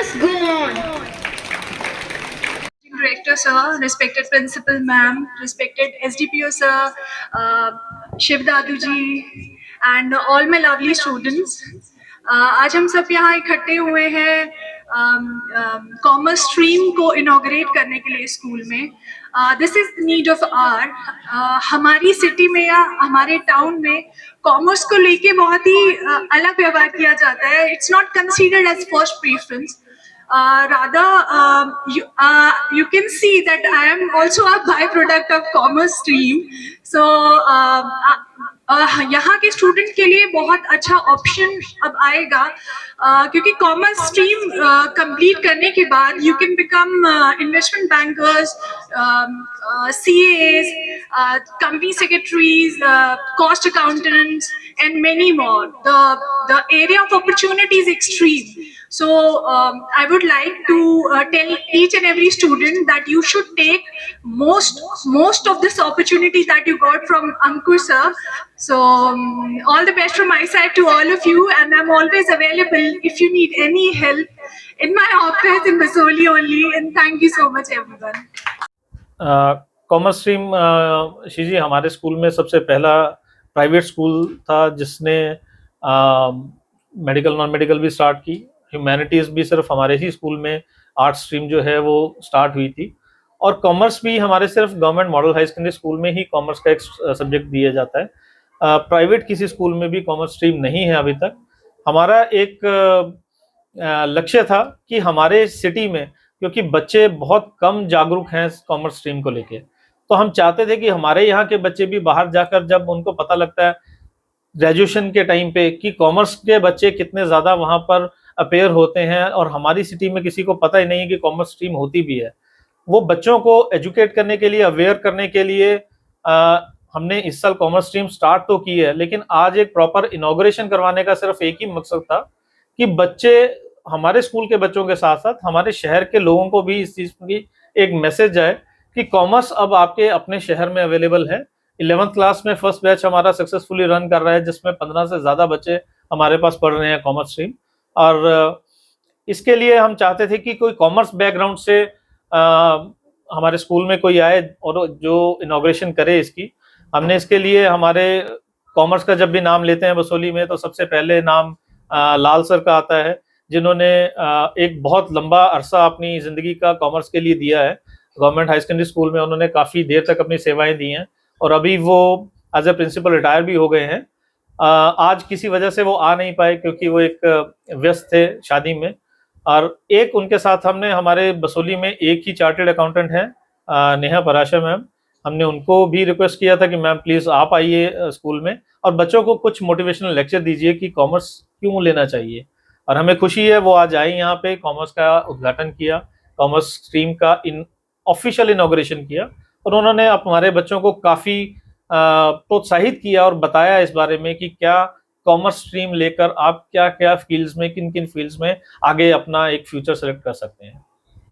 just go on. Director sir, respected principal ma'am, respected SDPO sir, Shiv Dadu ji, and all my lovely students. आज हम सब यहाँ इकट्ठे हुए हैं कॉमर्स स्ट्रीम को इनॉग्रेट करने के लिए स्कूल में. This is need of hour. हमारी सिटी में या हमारे टाउन में कॉमर्स को लेके बहुत ही अलग व्यवहार किया जाता है. It's not considered as first preference. Rather, you can see that I am also a byproduct of commerce stream. So यहाँ के स्टूडेंट के लिए बहुत अच्छा ऑप्शन अब आएगा, क्योंकि कॉमर्स स्ट्रीम कंप्लीट करने के बाद you can become investment bankers, CAs, company secretaries, cost accountants, and many more. The area of opportunity is extreme. So I would like to tell each and every student that you should take most of this opportunity that you got from Ankur sir. So all the best from my side to all of you, and I'm always available if you need any help in my office in Basoli only. And thank you so much everyone. Commerce stream शीजी हमारे school में सबसे पहला private school था जिसने medical non medical भी start की. Humanities भी सिर्फ हमारे ही स्कूल में आर्ट स्ट्रीम जो है वो स्टार्ट हुई थी. और कॉमर्स भी हमारे सिर्फ government model high secondary school में ही कॉमर्स का एक सब्जेक्ट दिया जाता है. प्राइवेट किसी स्कूल में भी कॉमर्स स्ट्रीम नहीं है अभी तक. हमारा एक लक्ष्य था कि हमारे सिटी में, क्योंकि बच्चे बहुत कम जागरूक हैं कॉमर्स स्ट्रीम को लेके, तो हम चाहते थे कि हमारे यहाँ के बच्चे भी बाहर जाकर जब उनको पता लगता है ग्रेजुएशन के टाइम पे कि कॉमर्स के बच्चे कितने ज़्यादा वहाँ पर अपेयर होते हैं और हमारी सिटी में किसी को पता ही नहीं है कि कॉमर्स स्ट्रीम होती भी है, वो बच्चों को एजुकेट करने के लिए, अवेयर करने के लिए हमने इस साल कॉमर्स स्ट्रीम स्टार्ट तो की है. लेकिन आज एक प्रॉपर इनॉग्रेशन करवाने का सिर्फ एक ही मकसद था कि बच्चे, हमारे स्कूल के बच्चों के साथ साथ हमारे शहर के लोगों को भी इस चीज़ की एक मैसेज जाए कि कॉमर्स अब आपके अपने शहर में अवेलेबल है. 11th क्लास में फर्स्ट बैच हमारा सक्सेसफुली रन कर रहा है, जिसमें 15 से ज़्यादा बच्चे हमारे पास पढ़ रहे हैं कॉमर्स स्ट्रीम. और इसके लिए हम चाहते थे कि कोई कॉमर्स बैकग्राउंड से हमारे स्कूल में कोई आए और जो इनॉग्रेशन करे इसकी. हमने इसके लिए हमारे कॉमर्स का जब भी नाम लेते हैं बसोली में तो सबसे पहले नाम लाल सर का आता है, जिन्होंने एक बहुत लंबा अरसा अपनी ज़िंदगी का कॉमर्स के लिए दिया है. गवर्नमेंट हाई सेकेंडरी स्कूल में उन्होंने काफ़ी देर तक अपनी सेवाएं दी हैं और अभी वो एज ए प्रिंसिपल रिटायर भी हो गए हैं. आज किसी वजह से वो आ नहीं पाए क्योंकि वो एक व्यस्त थे शादी में. और एक उनके साथ हमने हमारे बसोली में एक ही चार्टर्ड अकाउंटेंट हैं, नेहा पराशर मैम. हमने उनको भी रिक्वेस्ट किया था कि मैम प्लीज़ आप आइए स्कूल में और बच्चों को कुछ मोटिवेशनल लेक्चर दीजिए कि कॉमर्स क्यों लेना चाहिए. और हमें खुशी है वो आज आई यहाँ पे, कॉमर्स का उद्घाटन किया, कॉमर्स स्ट्रीम का ऑफिशियल इनॉग्रेशन किया और उन्होंने हमारे बच्चों को काफ़ी प्रोत्साहित किया और बताया इस बारे में कि क्या कॉमर्स स्ट्रीम लेकर आप क्या क्या फील्ड्स में, किन किन फील्ड्स में आगे अपना एक फ्यूचर सेलेक्ट कर सकते हैं.